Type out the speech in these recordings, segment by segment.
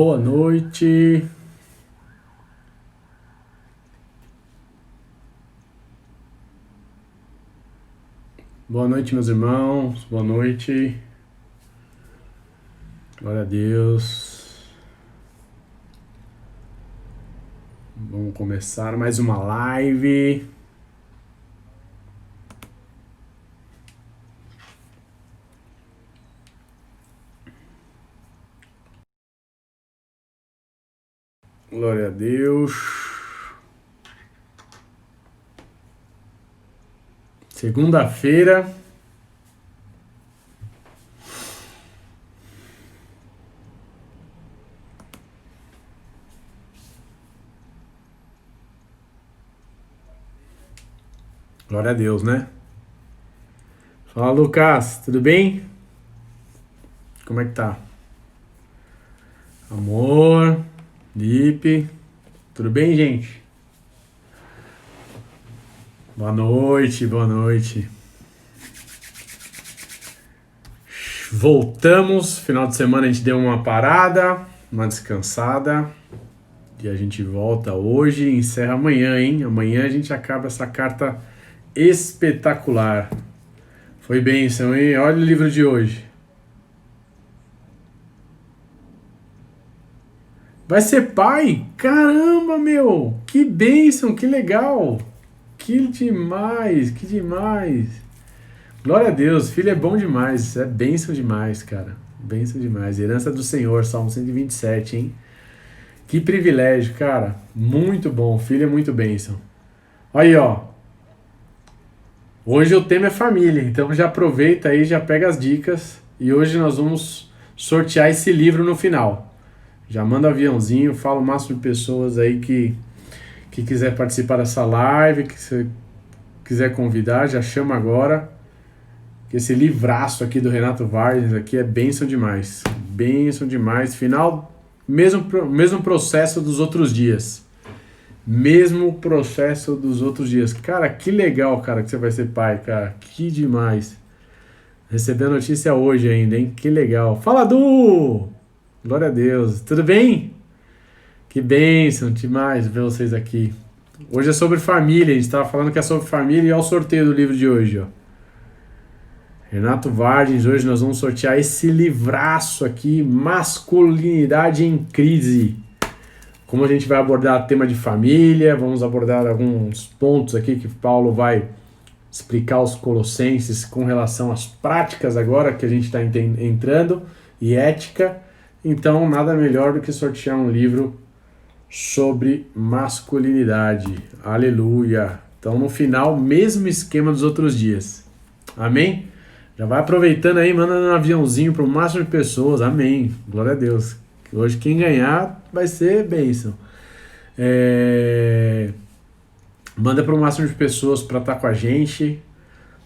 Boa noite. Boa noite, meus irmãos. Boa noite. Glória a Deus. Vamos começar mais uma live. Glória a Deus. Segunda-feira. Glória a Deus, né? Fala, Lucas. Tudo bem? Como é que tá? Amor. Lipe. Tudo bem, gente? Boa noite, boa noite. Voltamos. Final de semana a gente deu uma parada, uma descansada. E a gente volta hoje e encerra amanhã, hein? Amanhã a gente acaba essa carta espetacular. Foi bênção, hein? Olha o livro de hoje. Vai ser pai? Caramba, meu! Que bênção, que legal! Que demais, que demais! Glória a Deus, filho é bom demais, é bênção demais, cara. Bênção demais. Herança do Senhor, Salmo 127, hein? Que privilégio, cara. Muito bom, filho é muito bênção. Aí, ó. Hoje o tema é família, então já aproveita aí, já pega as dicas. E hoje nós vamos sortear esse livro no final. Já manda aviãozinho, fala o máximo de pessoas aí que quiser participar dessa live, que você quiser convidar, já chama agora. Que esse livraço aqui do Renato Vargas aqui é bênção demais. Bênção demais. Final, mesmo processo dos outros dias. Mesmo processo dos outros dias. Cara, que legal, cara, que você vai ser pai, cara. Que demais. Recebi a notícia hoje ainda, hein? Que legal. Fala, Du! Glória a Deus. Tudo bem? Que bênção demais ver vocês aqui. Hoje é sobre família. A gente estava falando que é sobre família e olha o sorteio do livro de hoje, ó. Renato Vargens, hoje nós vamos sortear esse livraço aqui, Masculinidade em Crise. Como a gente vai abordar tema de família, vamos abordar alguns pontos aqui que Paulo vai explicar aos Colossenses com relação às práticas agora que a gente está entrando e ética. Então, nada melhor do que sortear um livro sobre masculinidade. Aleluia! Então, no final, mesmo esquema dos outros dias. Amém? Já vai aproveitando aí, manda um aviãozinho para o máximo de pessoas. Amém. Glória a Deus. Hoje quem ganhar vai ser bênção. Manda para o máximo de pessoas para estar com a gente.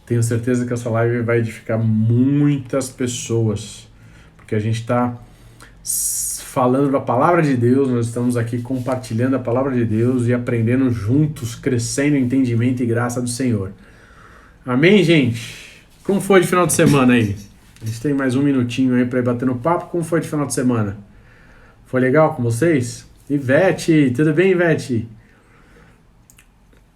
Tenho certeza que essa live vai edificar muitas pessoas. Porque a gente está falando da palavra de Deus, nós estamos aqui compartilhando a palavra de Deus e aprendendo juntos, crescendo em entendimento e graça do Senhor. Amém, gente? Como foi de final de semana aí? A gente tem mais um minutinho aí para ir batendo papo. Como foi de final de semana? Foi legal com vocês? Ivete, tudo bem, Ivete?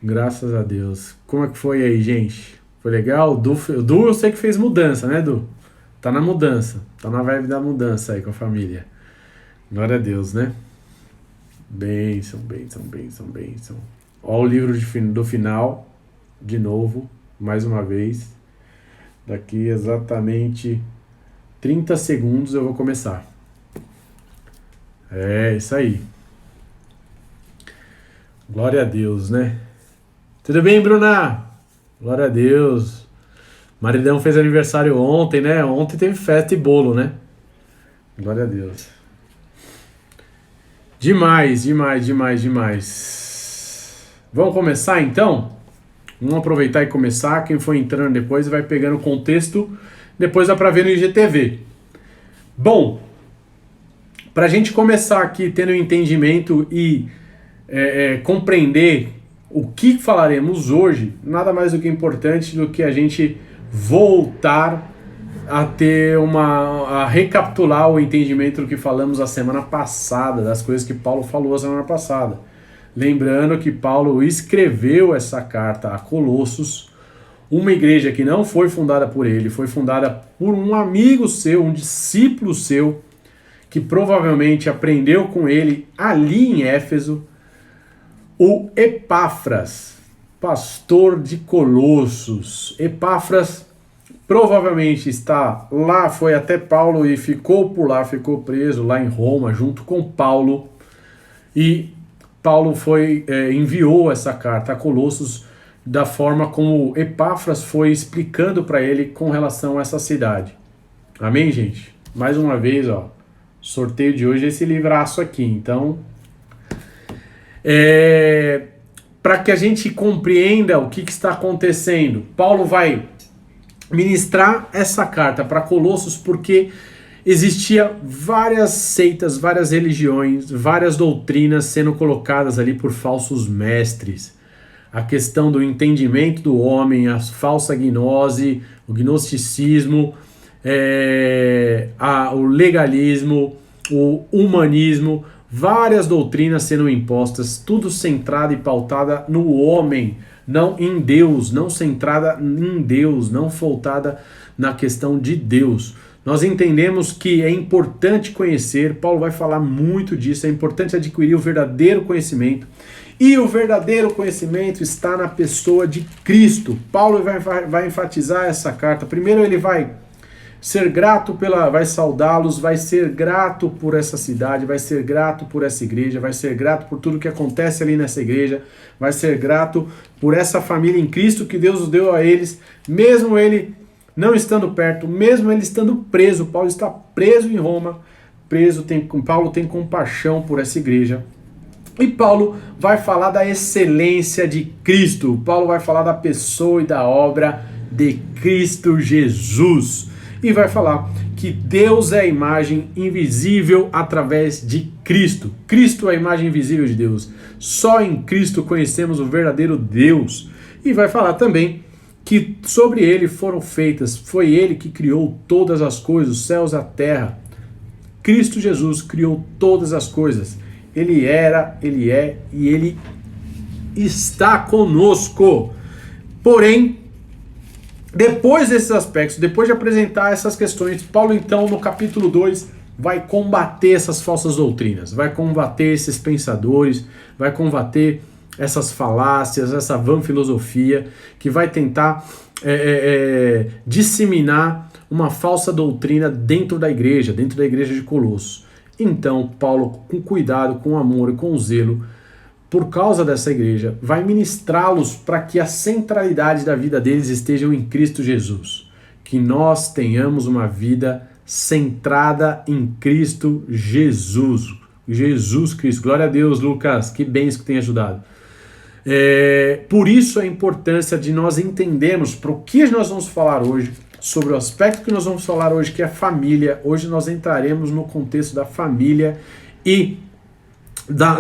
Graças a Deus. Como é que foi aí, gente? Foi legal? O Du eu sei que fez mudança, né, Du? Tá na mudança. Tá na vibe da mudança aí com a família. Glória a Deus, né? Bênção, bênção, bênção, bênção. Ó o livro do final, de novo, mais uma vez. Daqui exatamente 30 segundos eu vou começar. É, isso aí. Glória a Deus, né? Tudo bem, Bruna? Glória a Deus. Maridão fez aniversário ontem, né? Ontem teve festa e bolo, né? Glória a Deus. Demais, demais, demais, demais. Vamos começar então? Vamos aproveitar e começar. Quem for entrando depois vai pegando o contexto. Depois dá pra ver no IGTV. Bom, pra gente começar aqui tendo um entendimento e compreender o que falaremos hoje, nada mais do que importante do que a gente voltar a recapitular o entendimento do que falamos a semana passada, das coisas que Paulo falou a semana passada. Lembrando que Paulo escreveu essa carta a Colossos, uma igreja que não foi fundada por ele, foi fundada por um amigo seu, um discípulo seu, que provavelmente aprendeu com ele ali em Éfeso, o Epáfras, pastor de Colossos. Epáfras provavelmente está lá, foi até Paulo e ficou por lá, ficou preso lá em Roma junto com Paulo, e Paulo enviou essa carta a Colossos da forma como Epáfras foi explicando para ele com relação a essa cidade. Amém, gente? Mais uma vez, sorteio de hoje é esse livraço aqui. Então, para que a gente compreenda o que está acontecendo, Paulo vai ministrar essa carta para Colossos porque existia várias seitas, várias religiões, várias doutrinas sendo colocadas ali por falsos mestres. A questão do entendimento do homem, a falsa gnose, o gnosticismo, o legalismo, o humanismo, várias doutrinas sendo impostas, tudo centrada e pautada no homem, não em Deus, não centrada em Deus, não voltada na questão de Deus. Nós entendemos que é importante conhecer, Paulo vai falar muito disso, é importante adquirir o verdadeiro conhecimento, e o verdadeiro conhecimento está na pessoa de Cristo. Paulo vai enfatizar essa carta. Primeiro ele vai ser grato vai saudá-los, vai ser grato por essa cidade, vai ser grato por essa igreja, vai ser grato por tudo que acontece ali nessa igreja, vai ser grato por essa família em Cristo que Deus deu a eles, mesmo ele não estando perto, mesmo ele estando preso. Paulo está preso em Roma, Paulo tem compaixão por essa igreja. E Paulo vai falar da excelência de Cristo. Paulo vai falar da pessoa e da obra de Cristo Jesus. E vai falar que Deus é a imagem invisível através de Cristo. Cristo é a imagem invisível de Deus. Só em Cristo conhecemos o verdadeiro Deus. E vai falar também que sobre ele foram feitas, foi ele que criou todas as coisas, os céus e a terra. Cristo Jesus criou todas as coisas. Ele era, ele é e ele está conosco. Porém, depois desses aspectos, depois de apresentar essas questões, Paulo então no capítulo 2 vai combater essas falsas doutrinas, vai combater esses pensadores, vai combater essas falácias, essa vã filosofia que vai tentar disseminar uma falsa doutrina dentro da igreja de Colossos. Então, Paulo, com cuidado, com amor e com zelo, por causa dessa igreja, vai ministrá-los para que a centralidade da vida deles esteja em Cristo Jesus. Que nós tenhamos uma vida centrada em Cristo Jesus. Jesus Cristo. Glória a Deus, Lucas. Que bênção que tem ajudado. Por isso a importância de nós entendermos para o que nós vamos falar hoje, sobre o aspecto que nós vamos falar hoje, que é a família. Hoje nós entraremos no contexto da família e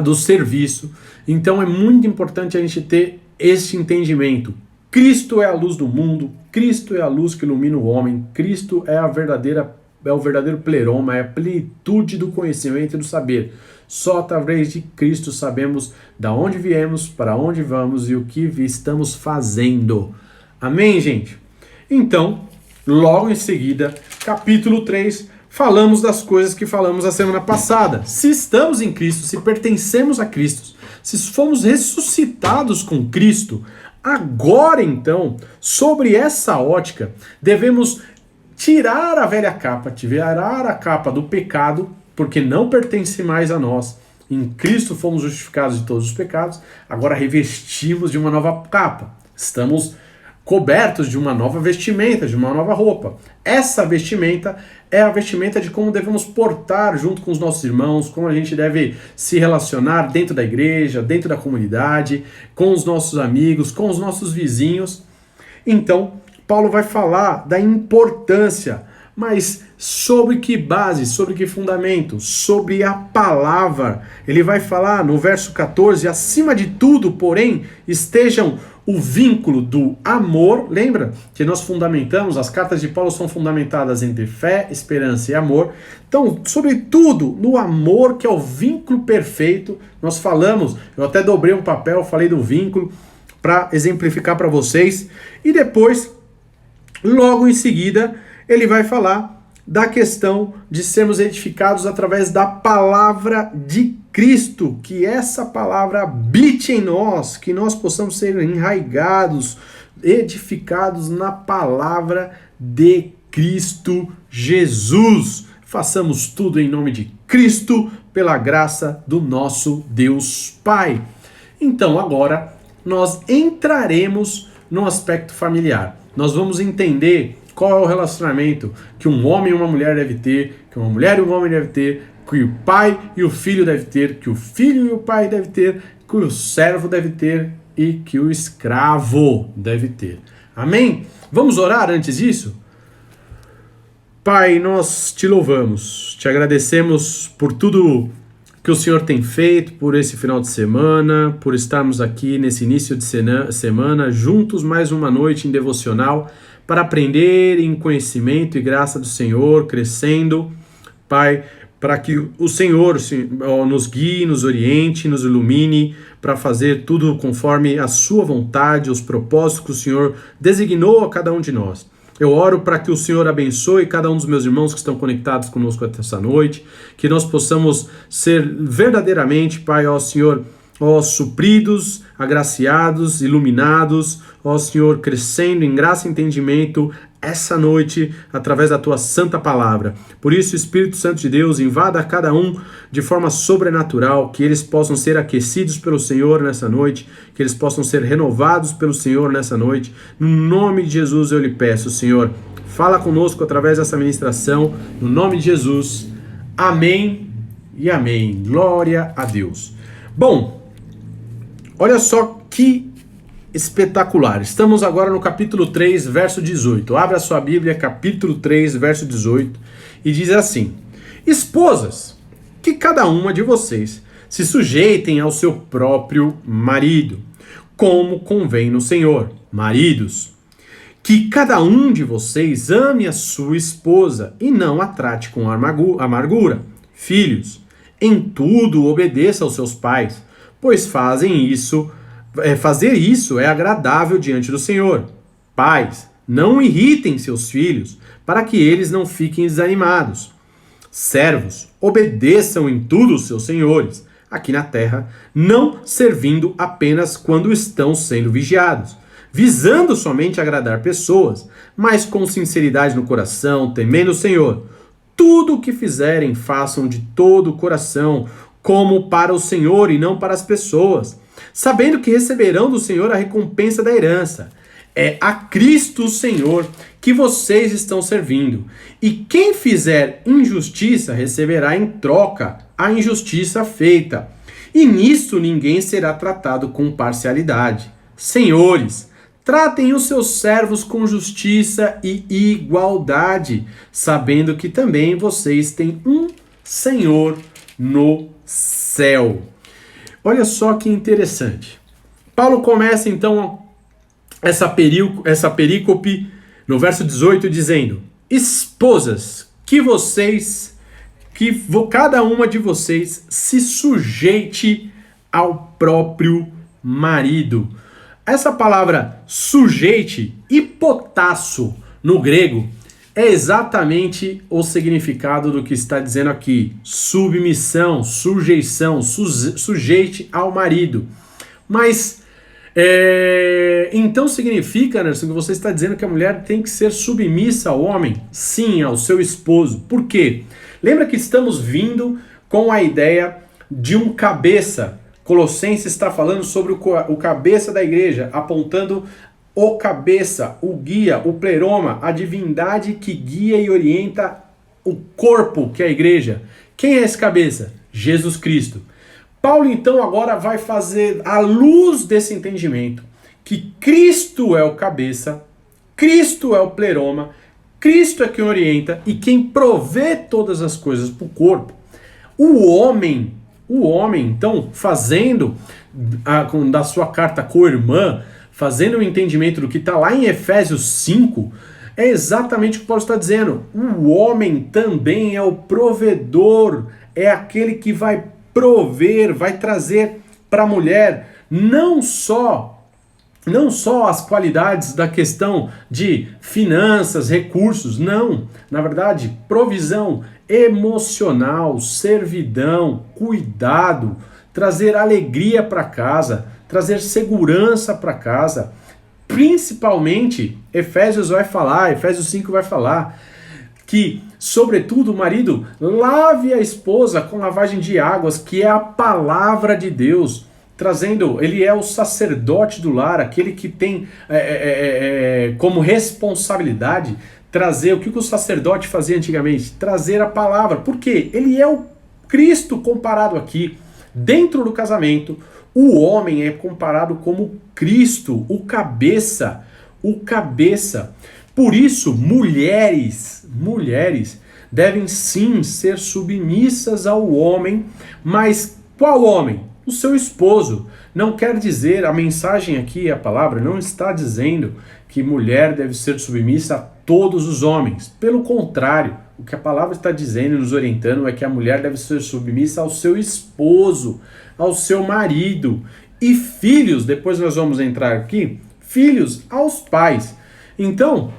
do serviço. Então é muito importante a gente ter este entendimento. Cristo é a luz do mundo, Cristo é a luz que ilumina o homem, Cristo é o verdadeiro pleroma, é a plenitude do conhecimento e do saber. Só através de Cristo sabemos da onde viemos, para onde vamos e o que estamos fazendo. Amém, gente? Então, logo em seguida, capítulo 3, falamos das coisas que falamos a semana passada. Se estamos em Cristo, se pertencemos a Cristo, se fomos ressuscitados com Cristo, agora então, sobre essa ótica, devemos tirar a velha capa, tirar a capa do pecado, porque não pertence mais a nós. Em Cristo fomos justificados de todos os pecados, agora revestimos de uma nova capa. Estamos cobertos de uma nova vestimenta, de uma nova roupa. Essa vestimenta é a vestimenta de como devemos portar junto com os nossos irmãos, como a gente deve se relacionar dentro da igreja, dentro da comunidade, com os nossos amigos, com os nossos vizinhos. Então, Paulo vai falar da importância, mas sobre que base, sobre que fundamento? Sobre a palavra. Ele vai falar no verso 14, acima de tudo, porém, estejam o vínculo do amor. Lembra que nós fundamentamos, as cartas de Paulo são fundamentadas entre fé, esperança e amor. Então, sobretudo no amor, que é o vínculo perfeito, nós falamos, eu até dobrei um papel, falei do vínculo para exemplificar para vocês, e depois, logo em seguida, ele vai falar da questão de sermos edificados através da palavra de Cristo, que essa palavra habite em nós, que nós possamos ser enraigados, edificados na palavra de Cristo Jesus. Façamos tudo em nome de Cristo, pela graça do nosso Deus Pai. Então agora nós entraremos no aspecto familiar. Nós vamos entender qual é o relacionamento que um homem e uma mulher devem ter, que uma mulher e um homem devem ter, que o pai e o filho devem ter, que o filho e o pai devem ter, que o servo deve ter e que o escravo deve ter. Amém? Vamos orar antes disso? Pai, nós te louvamos, te agradecemos por tudo que o Senhor tem feito, por esse final de semana, por estarmos aqui nesse início de semana, juntos mais uma noite em devocional, para aprender em conhecimento e graça do Senhor, crescendo, Pai, para que o Senhor nos guie, nos oriente, nos ilumine, para fazer tudo conforme a sua vontade, os propósitos que o Senhor designou a cada um de nós. Eu oro para que o Senhor abençoe cada um dos meus irmãos que estão conectados conosco essa noite, que nós possamos ser verdadeiramente, Pai, ó Senhor, ó supridos, agraciados, iluminados, ó Senhor, crescendo em graça e entendimento essa noite, através da Tua santa palavra. Por isso, Espírito Santo de Deus, invada cada um de forma sobrenatural, que eles possam ser aquecidos pelo Senhor nessa noite, que eles possam ser renovados pelo Senhor nessa noite. No nome de Jesus eu lhe peço, Senhor, fala conosco através dessa ministração, no nome de Jesus. Amém e amém. Glória a Deus. Bom, olha só que espetacular. Estamos agora no capítulo 3, verso 18. Abra sua Bíblia, capítulo 3, verso 18, e diz assim: Esposas, que cada uma de vocês se sujeitem ao seu próprio marido, como convém no Senhor. Maridos, que cada um de vocês ame a sua esposa e não a trate com amargura. Filhos, em tudo obedeça aos seus pais, pois fazer isso é agradável diante do Senhor. Pais, não irritem seus filhos, para que eles não fiquem desanimados. Servos, obedeçam em tudo os seus senhores, aqui na terra, não servindo apenas quando estão sendo vigiados, visando somente agradar pessoas, mas com sinceridade no coração, temendo o Senhor. Tudo o que fizerem, façam de todo o coração, como para o Senhor e não para as pessoas, sabendo que receberão do Senhor a recompensa da herança. É a Cristo o Senhor que vocês estão servindo. E quem fizer injustiça receberá em troca a injustiça feita. E nisso ninguém será tratado com parcialidade. Senhores, tratem os seus servos com justiça e igualdade, sabendo que também vocês têm um Senhor no céu. Olha só que interessante. Paulo começa então essa perícope no verso 18 dizendo: Esposas, que cada uma de vocês se sujeite ao próprio marido. Essa palavra sujeite, hipotasso no grego, é exatamente o significado do que está dizendo aqui. Submissão, sujeição, sujeite ao marido. Mas, então significa, Anderson, que você está dizendo que a mulher tem que ser submissa ao homem? Sim, ao seu esposo. Por quê? Lembra que estamos vindo com a ideia de um cabeça. Colossenses está falando sobre o cabeça da igreja, apontando o cabeça, o guia, o pleroma, a divindade que guia e orienta o corpo, que é a igreja. Quem é esse cabeça? Jesus Cristo. Paulo então agora vai fazer, à luz desse entendimento, que Cristo é o cabeça, Cristo é o pleroma, Cristo é quem orienta e quem provê todas as coisas para o corpo. O homem, então, fazendo da sua carta co-irmã, fazendo o entendimento do que está lá em Efésios 5, é exatamente o que Paulo está dizendo. O homem também é o provedor, é aquele que vai prover, vai trazer para a mulher não só as qualidades da questão de finanças, recursos, não. Na verdade, provisão emocional, servidão, cuidado, trazer alegria para casa, trazer segurança para casa. Principalmente, Efésios 5 vai falar que, sobretudo, o marido lave a esposa com lavagem de águas, que é a palavra de Deus, trazendo, ele é o sacerdote do lar, aquele que tem como responsabilidade trazer, o que o sacerdote fazia antigamente? Trazer a palavra. Por quê? Ele é o Cristo comparado aqui. Dentro do casamento, o homem é comparado como Cristo, o cabeça. Por isso, mulheres devem sim ser submissas ao homem, mas qual homem? O seu esposo. Não quer dizer, a mensagem aqui, a palavra, não está dizendo que mulher deve ser submissa a todos os homens. Pelo contrário, o que a palavra está dizendo e nos orientando é que a mulher deve ser submissa ao seu esposo, ao seu marido. E filhos, depois nós vamos entrar aqui, filhos aos pais. Então,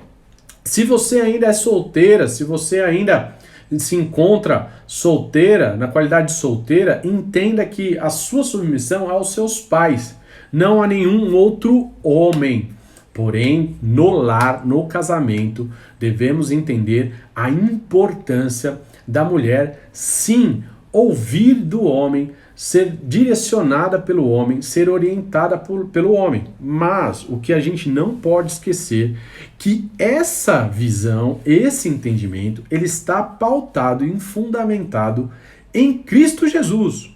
se você ainda é solteira, se você ainda se encontra solteira, na qualidade de solteira, entenda que a sua submissão é aos seus pais, não a nenhum outro homem. Porém, no lar, no casamento, devemos entender a importância da mulher, sim, ouvir do homem, ser direcionada pelo homem, ser orientada pelo homem. Mas o que a gente não pode esquecer que essa visão, esse entendimento, ele está pautado e fundamentado em Cristo Jesus,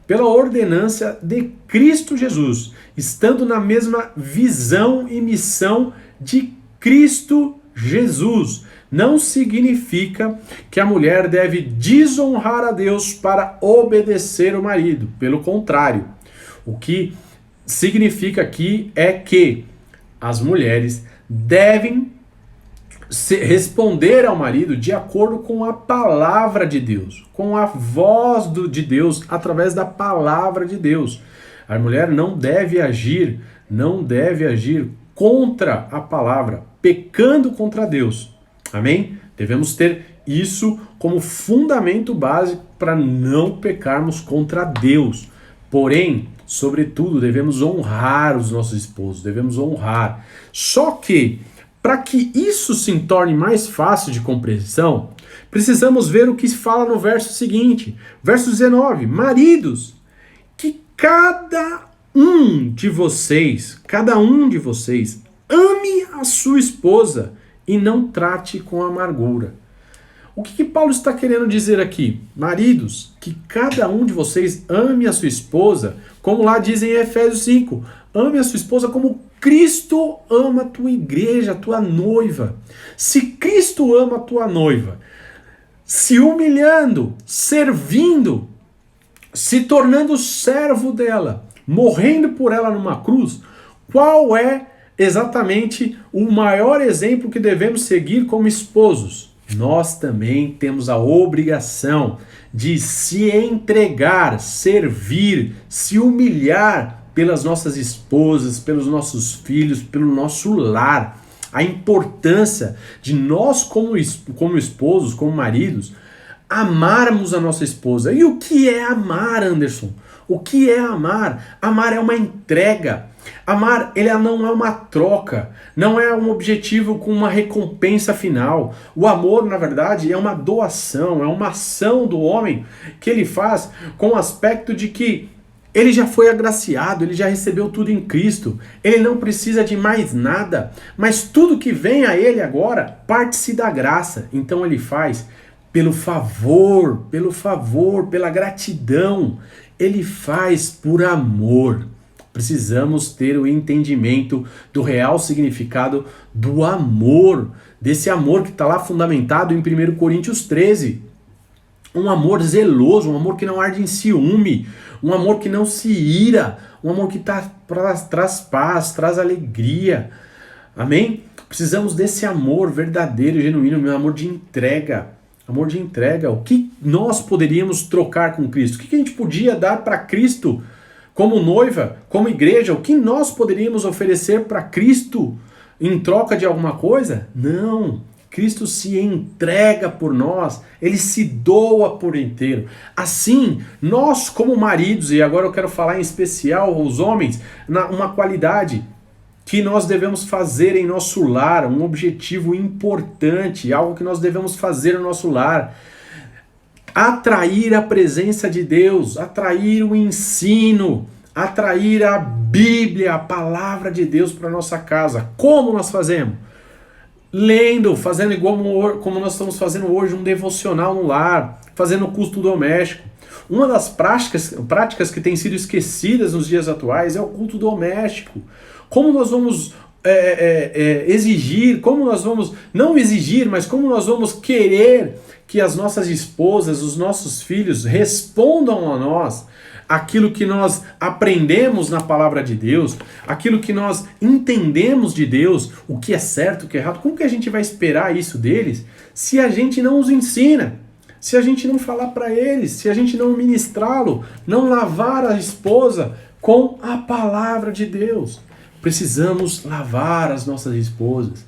pela ordenança de Cristo Jesus, estando na mesma visão e missão de Cristo Jesus. Não significa que a mulher deve desonrar a Deus para obedecer o marido. Pelo contrário, o que significa aqui é que as mulheres devem responder ao marido de acordo com a palavra de Deus, com a voz de Deus, através da palavra de Deus. A mulher não deve agir contra a palavra, pecando contra Deus. Amém? Devemos ter isso como fundamento básico para não pecarmos contra Deus. Porém, sobretudo, devemos honrar os nossos esposos, devemos honrar. Só que, para que isso se torne mais fácil de compreensão, precisamos ver o que se fala no verso seguinte, verso 19. Maridos, que cada um de vocês ame a sua esposa e não trate com amargura. O que Paulo está querendo dizer aqui? Maridos, que cada um de vocês ame a sua esposa, como lá diz em Efésios 5, ame a sua esposa como Cristo ama a tua igreja, a tua noiva. Se Cristo ama a tua noiva, se humilhando, servindo, se tornando servo dela, morrendo por ela numa cruz, qual é exatamente o maior exemplo que devemos seguir como esposos? Nós também temos a obrigação de se entregar, servir, se humilhar pelas nossas esposas, pelos nossos filhos, pelo nosso lar. A importância de nós como esposos, como maridos, amarmos a nossa esposa. E o que é amar, Anderson? O que é amar? Amar é uma entrega. Amar, ele não é uma troca, não é um objetivo com uma recompensa final. O amor, na verdade, é uma doação, é uma ação do homem que ele faz com o aspecto de que ele já foi agraciado, ele já recebeu tudo em Cristo, ele não precisa de mais nada, mas tudo que vem a ele agora parte-se da graça. Então ele faz pelo favor, pela gratidão, ele faz por amor. Precisamos ter o entendimento do real significado do amor, desse amor que está lá fundamentado em 1 Coríntios 13. um amor zeloso, um amor que não arde em ciúme, um amor que não se ira, um amor que traz paz, traz alegria. Amém? Precisamos desse amor verdadeiro, genuíno, meu amor de entrega. Amor de entrega. O que nós poderíamos trocar com Cristo? O que a gente podia dar para Cristo como noiva, como igreja? O que nós poderíamos oferecer para Cristo em troca de alguma coisa? Não. Cristo se entrega por nós, ele se doa por inteiro. Assim, nós como maridos, e agora eu quero falar em especial os homens, uma qualidade que nós devemos fazer em nosso lar, um objetivo importante, algo que nós devemos fazer no nosso lar. Atrair a presença de Deus, atrair o ensino, atrair a Bíblia, a palavra de Deus para nossa casa. Como nós fazemos? Lendo, fazendo igual como nós estamos fazendo hoje, um devocional no lar, fazendo culto doméstico. Uma das práticas que tem sido esquecidas nos dias atuais é o culto doméstico. Como nós vamos exigir, como nós vamos, não exigir, mas como nós vamos querer que as nossas esposas, os nossos filhos respondam a nós aquilo que nós aprendemos na palavra de Deus, aquilo que nós entendemos de Deus, o que é certo, o que é errado. Como que a gente vai esperar isso deles se a gente não os ensina? Se a gente não falar para eles, se a gente não ministrá-lo, não lavar a esposa com a palavra de Deus. Precisamos lavar as nossas esposas,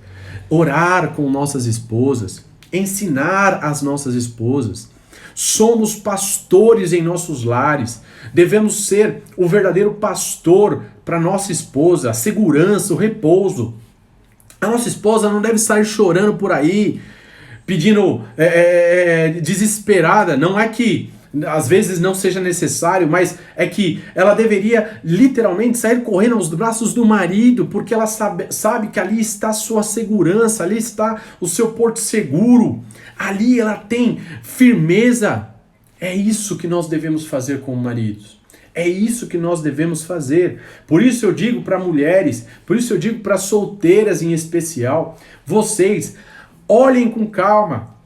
orar com nossas esposas, ensinar as nossas esposas. Somos pastores em nossos lares. Devemos ser o verdadeiro pastor para nossa esposa, a segurança, o repouso. A nossa esposa não deve sair chorando por aí, pedindo desesperada. Não é que às vezes não seja necessário, mas é que ela deveria literalmente sair correndo aos braços do marido, porque ela sabe que ali está a sua segurança, ali está o seu porto seguro, ali ela tem firmeza. É isso que nós devemos fazer como maridos. É isso que nós devemos fazer. Por isso eu digo para mulheres, por isso eu digo para solteiras em especial, vocês olhem com calma.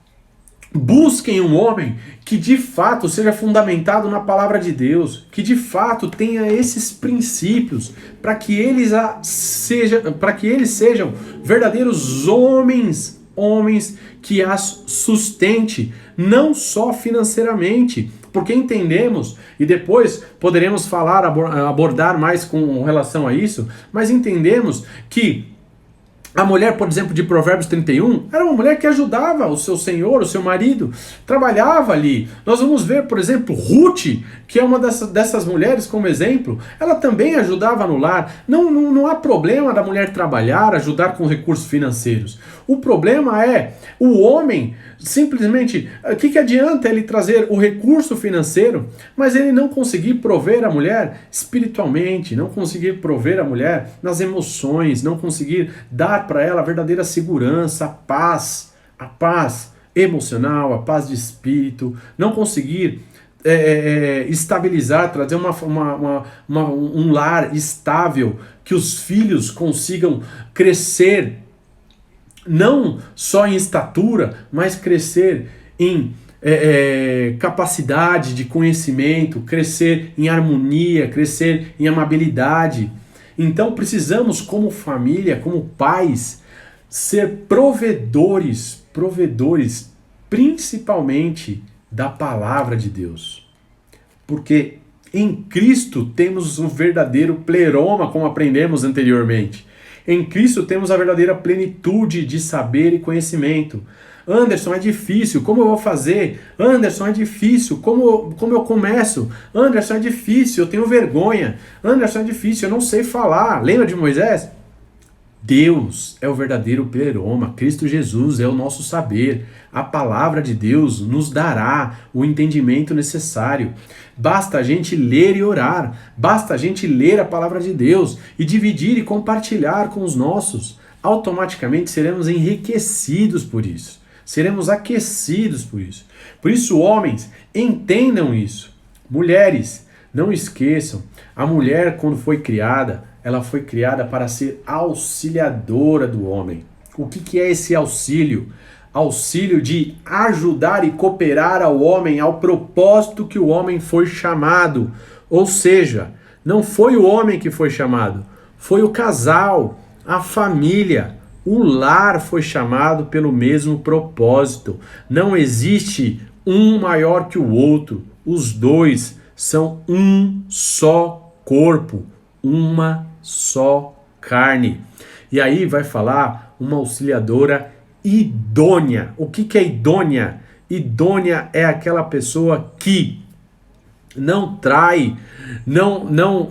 Busquem um homem que de fato seja fundamentado na palavra de Deus, que de fato tenha esses princípios, para que eles sejam verdadeiros homens que as sustente, não só financeiramente, porque entendemos, e depois poderemos abordar mais com relação a isso, mas entendemos que a mulher, por exemplo, de Provérbios 31, era uma mulher que ajudava o seu senhor, o seu marido, trabalhava ali. Nós vamos ver, por exemplo, Ruth, que é uma dessas mulheres como exemplo, ela também ajudava no lar. Não há problema da mulher trabalhar, ajudar com recursos financeiros. O problema é o homem, simplesmente, o que adianta ele trazer o recurso financeiro, mas ele não conseguir prover a mulher espiritualmente, não conseguir prover a mulher nas emoções, não conseguir dar para ela a verdadeira segurança, a paz emocional, a paz de espírito, não conseguir estabilizar, trazer um lar estável, que os filhos consigam crescer, não só em estatura, mas crescer em capacidade de conhecimento, crescer em harmonia, crescer em amabilidade. Então precisamos, como família, como pais, ser provedores principalmente da palavra de Deus. Porque em Cristo temos o verdadeiro pleroma, como aprendemos anteriormente. Em Cristo temos a verdadeira plenitude de saber e conhecimento. Anderson, é difícil, como eu vou fazer? Anderson, é difícil, como eu começo? Anderson, é difícil, eu tenho vergonha. Anderson, é difícil, eu não sei falar. Lembra de Moisés? Deus é o verdadeiro pleroma, Cristo Jesus é o nosso saber. A palavra de Deus nos dará o entendimento necessário. Basta a gente ler e orar, basta a gente ler a palavra de Deus e dividir e compartilhar com os nossos. Automaticamente seremos enriquecidos por isso, seremos aquecidos por isso. Por isso, homens, entendam isso. Mulheres, não esqueçam, a mulher quando foi criada, ela foi criada para ser auxiliadora do homem. O que é esse auxílio? auxílio de ajudar e cooperar ao homem ao propósito que o homem foi chamado. Ou seja, não foi o homem que foi chamado, foi o casal, a família, o lar foi chamado pelo mesmo propósito. Não existe um maior que o outro. Os dois são um só corpo, uma só carne. E aí vai falar uma auxiliadora idônea. O que é idônea? Idônea é aquela pessoa que não trai, não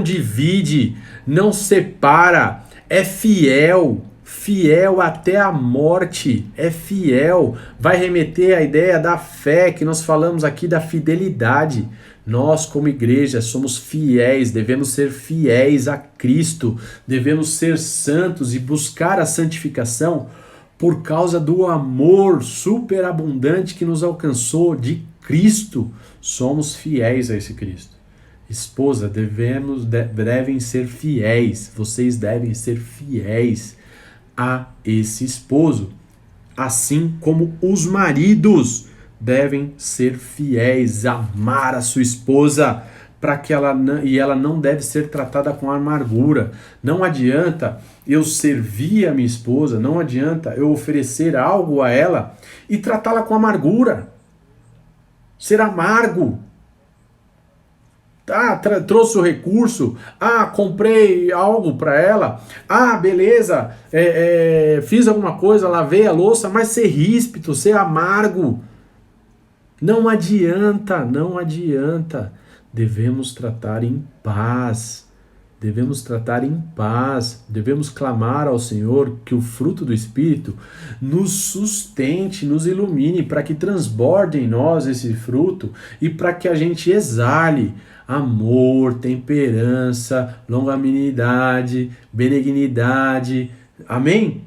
divide, não separa, é fiel, fiel até a morte, é fiel. Vai remeter à ideia da fé que nós falamos aqui, da fidelidade. Nós, como igreja, somos fiéis, devemos ser fiéis a Cristo, devemos ser santos e buscar a santificação por causa do amor superabundante que nos alcançou de Cristo. Somos fiéis a esse Cristo. Esposa, devem ser fiéis, vocês devem ser fiéis a esse esposo, assim como os maridos devem ser fiéis, amar a sua esposa, para que ela não deve ser tratada com amargura. Não adianta eu servir a minha esposa, não adianta eu oferecer algo a ela e tratá-la com amargura. Ser amargo. Trouxe o recurso, comprei algo para ela, beleza, fiz alguma coisa, lavei a louça, mas ser ríspido, ser amargo. Não adianta, não adianta. Devemos tratar em paz. Devemos tratar em paz. Devemos clamar ao Senhor que o fruto do Espírito nos sustente, nos ilumine, para que transborde em nós esse fruto e para que a gente exale amor, temperança, longanimidade, benignidade. Amém?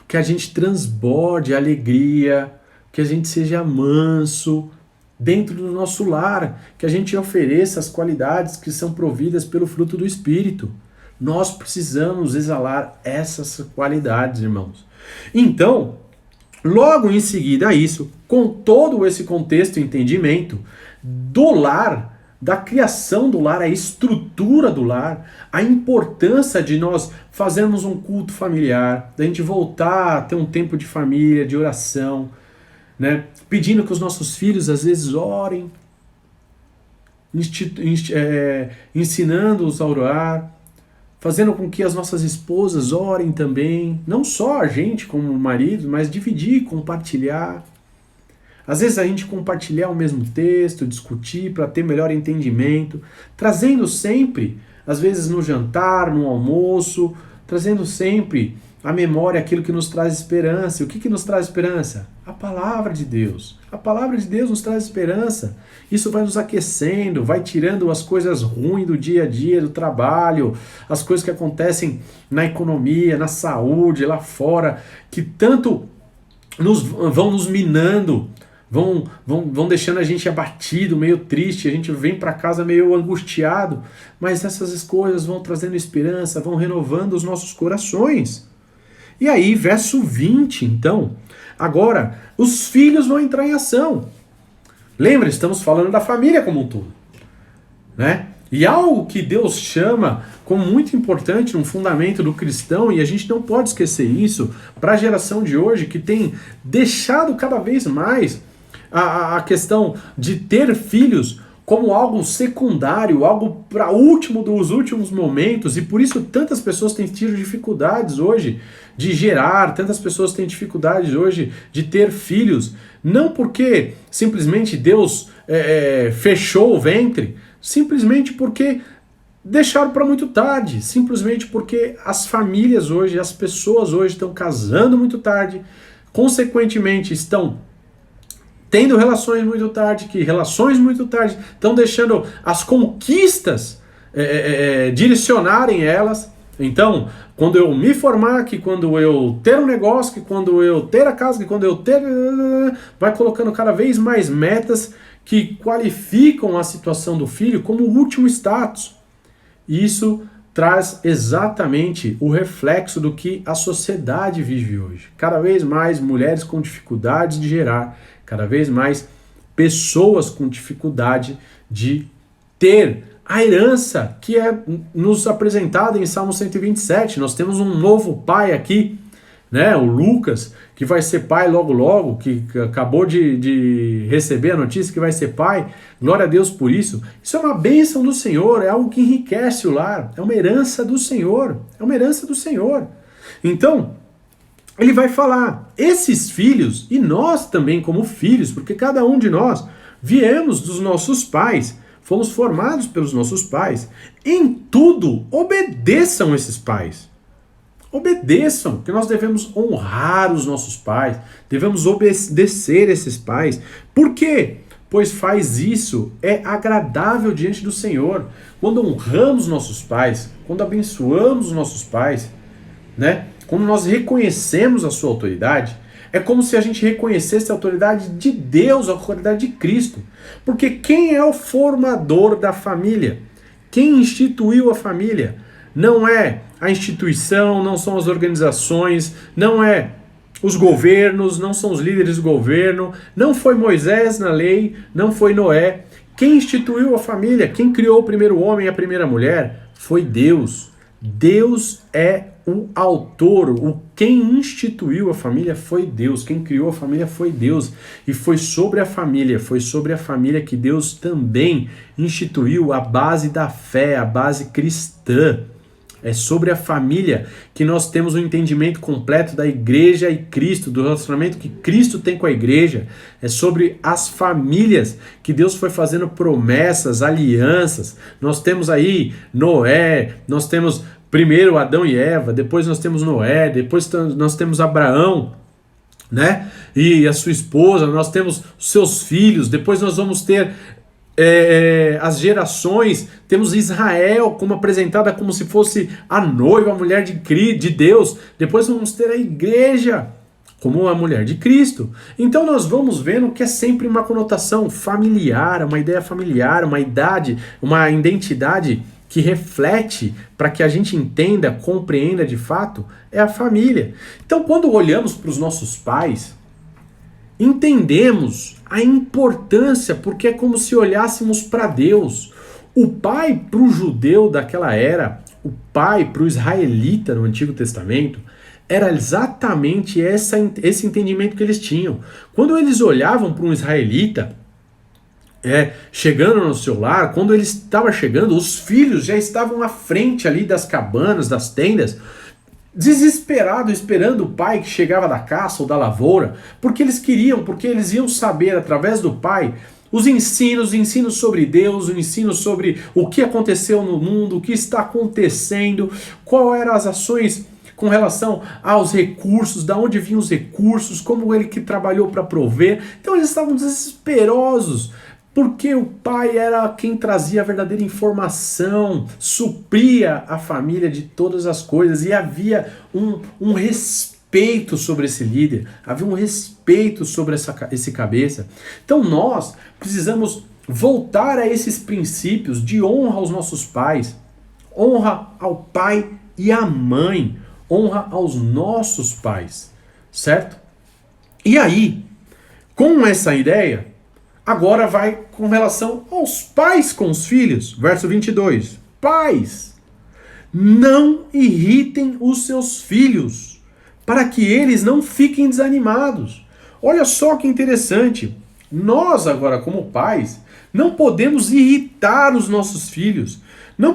Que a gente transborde alegria, que a gente seja manso dentro do nosso lar, que a gente ofereça as qualidades que são providas pelo fruto do Espírito. Nós precisamos exalar essas qualidades, irmãos. Então, logo em seguida a isso, com todo esse contexto e entendimento do lar, da criação do lar, a estrutura do lar, a importância de nós fazermos um culto familiar, da gente voltar a ter um tempo de família, de oração, né? Pedindo que os nossos filhos às vezes orem, ensinando-os a orar, fazendo com que as nossas esposas orem também, não só a gente como marido, mas dividir, compartilhar. Às vezes a gente compartilhar o mesmo texto, discutir para ter melhor entendimento, trazendo sempre, às vezes no jantar, no almoço, trazendo sempre à memória aquilo que nos traz esperança. E o que nos traz esperança? A palavra de Deus. A palavra de Deus nos traz esperança. Isso vai nos aquecendo, vai tirando as coisas ruins do dia a dia, do trabalho, as coisas que acontecem na economia, na saúde, lá fora, que tanto vão nos minando, vão deixando a gente abatido, meio triste, a gente vem para casa meio angustiado, mas essas coisas vão trazendo esperança, vão renovando os nossos corações. E aí, verso 20, então, agora, os filhos vão entrar em ação. Lembra, estamos falando da família como um todo, né? E algo que Deus chama como muito importante no fundamento do cristão, e a gente não pode esquecer isso, para a geração de hoje que tem deixado cada vez mais a questão de ter filhos como algo secundário, algo para último dos últimos momentos, e por isso tantas pessoas têm tido dificuldades hoje de gerar, tantas pessoas têm dificuldades hoje de ter filhos, não porque simplesmente Deus fechou o ventre, simplesmente porque deixaram para muito tarde, simplesmente porque as famílias hoje, as pessoas hoje estão casando muito tarde, consequentemente estão tendo relações muito tarde, que relações muito tarde estão deixando as conquistas direcionarem elas. Então, quando eu me formar, que quando eu ter um negócio, que quando eu ter a casa, que quando eu ter... vai colocando cada vez mais metas que qualificam a situação do filho como o último status. Isso traz exatamente o reflexo do que a sociedade vive hoje. Cada vez mais mulheres com dificuldades de gerar, cada vez mais pessoas com dificuldade de ter a herança que é nos apresentada em Salmo 127. Nós temos um novo pai aqui, né? O Lucas, que vai ser pai logo logo, que acabou de receber a notícia que vai ser pai. Glória a Deus por isso. Isso é uma bênção do Senhor, é algo que enriquece o lar, é uma herança do Senhor, é uma herança do Senhor. Então, ele vai falar, esses filhos, e nós também como filhos, porque cada um de nós viemos dos nossos pais, fomos formados pelos nossos pais, em tudo obedeçam esses pais. Obedeçam, porque nós devemos honrar os nossos pais, devemos obedecer esses pais. Por quê? Pois faz isso, é agradável diante do Senhor. Quando honramos nossos pais, quando abençoamos os nossos pais, né? Quando nós reconhecemos a sua autoridade, é como se a gente reconhecesse a autoridade de Deus, a autoridade de Cristo. Porque quem é o formador da família? Quem instituiu a família? Não é a instituição, não são as organizações, não é os governos, não são os líderes do governo, não foi Moisés na lei, não foi Noé. Quem instituiu a família, quem criou o primeiro homem e a primeira mulher, foi Deus. Deus é o autor, quem instituiu a família foi Deus, quem criou a família foi Deus, e foi sobre a família que Deus também instituiu a base da fé, a base cristã. É sobre a família que nós temos um entendimento completo da igreja e Cristo, do relacionamento que Cristo tem com a igreja. É sobre as famílias que Deus foi fazendo promessas, alianças. Nós temos aí Noé, nós temos primeiro Adão e Eva, depois nós temos Noé, depois nós temos Abraão, né? E a sua esposa, nós temos os seus filhos, depois nós vamos ter as gerações, temos Israel como apresentada como se fosse a noiva, a mulher de Deus, depois vamos ter a igreja como a mulher de Cristo. Então nós vamos vendo que é sempre uma conotação familiar, uma ideia familiar, uma identidade que reflete, para que a gente entenda, compreenda de fato, é a família. Então quando olhamos para os nossos pais, entendemos a importância, porque é como se olhássemos para Deus. O pai para o judeu daquela era, o pai para o israelita no Antigo Testamento, era exatamente esse entendimento que eles tinham. Quando eles olhavam para um israelita, chegando no seu lar, quando ele estava chegando, os filhos já estavam à frente ali das cabanas, das tendas, desesperado, esperando o pai que chegava da caça ou da lavoura, porque eles iam saber através do pai os ensinos sobre Deus, o ensino sobre o que aconteceu no mundo, o que está acontecendo, quais eram as ações com relação aos recursos, da onde vinham os recursos, como ele que trabalhou para prover. Então eles estavam desesperosos, porque o pai era quem trazia a verdadeira informação, supria a família de todas as coisas, e havia um respeito sobre esse líder, havia um respeito sobre esse cabeça. Então nós precisamos voltar a esses princípios de honra aos nossos pais, honra ao pai e à mãe, honra aos nossos pais, certo? E aí, com essa ideia, agora vai com relação aos pais com os filhos. Verso 22. Pais, não irritem os seus filhos, para que eles não fiquem desanimados. Olha só que interessante. Nós agora, como pais, não podemos irritar os nossos filhos. Não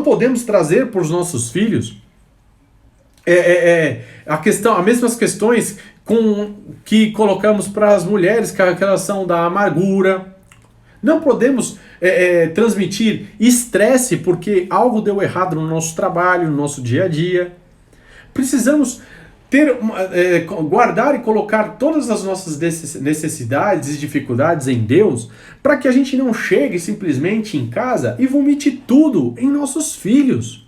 podemos trazer para os nossos filhos as mesmas questões que colocamos para as mulheres, que é a relação da amargura. Não podemos transmitir estresse porque algo deu errado no nosso trabalho, no nosso dia a dia. Precisamos guardar e colocar todas as nossas necessidades e dificuldades em Deus, para que a gente não chegue simplesmente em casa e vomite tudo em nossos filhos.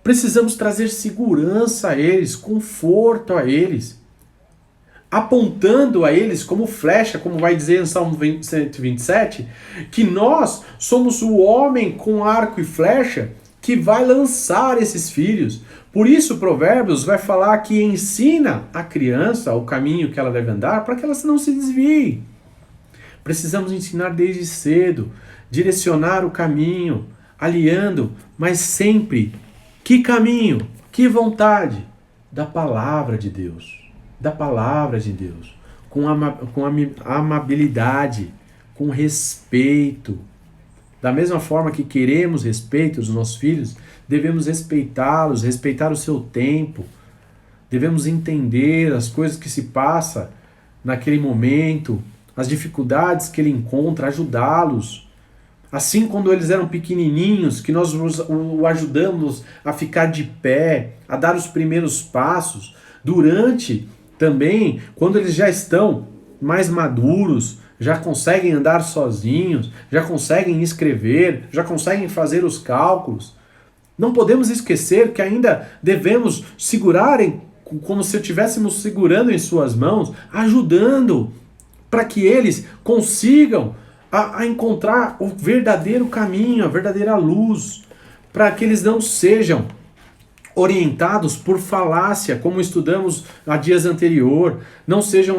Precisamos trazer segurança a eles, conforto a eles, apontando a eles como flecha, como vai dizer em Salmo 127, que nós somos o homem com arco e flecha que vai lançar esses filhos. Por isso, Provérbios vai falar que ensina a criança o caminho que ela deve andar para que ela não se desvie. Precisamos ensinar desde cedo, direcionar o caminho, aliando, mas sempre, que caminho, que vontade? Da palavra de Deus. Da palavra de Deus. Com amabilidade, com respeito. Da mesma forma que queremos respeito dos nossos filhos, devemos respeitá-los, respeitar o seu tempo. Devemos entender as coisas que se passam naquele momento, as dificuldades que ele encontra, ajudá-los. Assim, quando eles eram pequenininhos, que nós o ajudamos a ficar de pé, a dar os primeiros passos. Durante também, quando eles já estão mais maduros, já conseguem andar sozinhos, já conseguem escrever, já conseguem fazer os cálculos. Não podemos esquecer que ainda devemos segurar, como se estivéssemos segurando em suas mãos, ajudando para que eles consigam a encontrar o verdadeiro caminho, a verdadeira luz, para que eles não sejam orientados por falácia, como estudamos há dias anterior, não sejam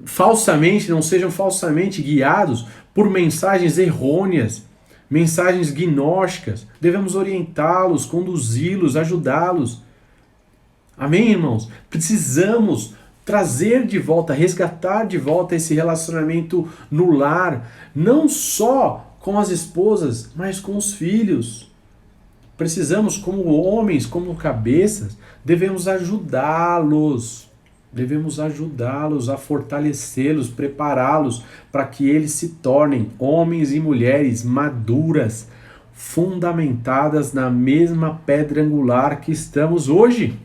falsamente guiados por mensagens errôneas, mensagens gnósticas. Devemos orientá-los, conduzi-los, ajudá-los. Amém, irmãos? Precisamos trazer de volta, resgatar de volta esse relacionamento no lar, não só com as esposas, mas com os filhos. Precisamos, como homens, como cabeças, devemos ajudá-los a fortalecê-los, prepará-los para que eles se tornem homens e mulheres maduras, fundamentadas na mesma pedra angular que estamos hoje.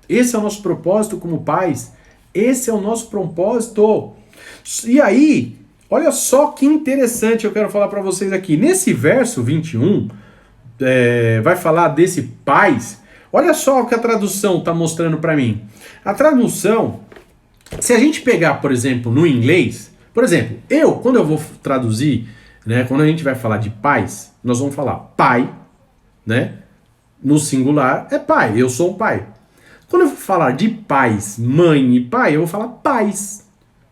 Esse é o nosso propósito como pais. Esse é o nosso propósito. E aí, olha só que interessante eu quero falar para vocês aqui. Nesse verso 21, vai falar desse pais. Olha só o que a tradução está mostrando para mim. A tradução, se a gente pegar, por exemplo, no inglês, por exemplo, quando eu vou traduzir, né, quando a gente vai falar de pais, nós vamos falar pai, né? No singular é pai, eu sou um pai. Quando eu for falar de pais, mãe e pai, eu vou falar pais.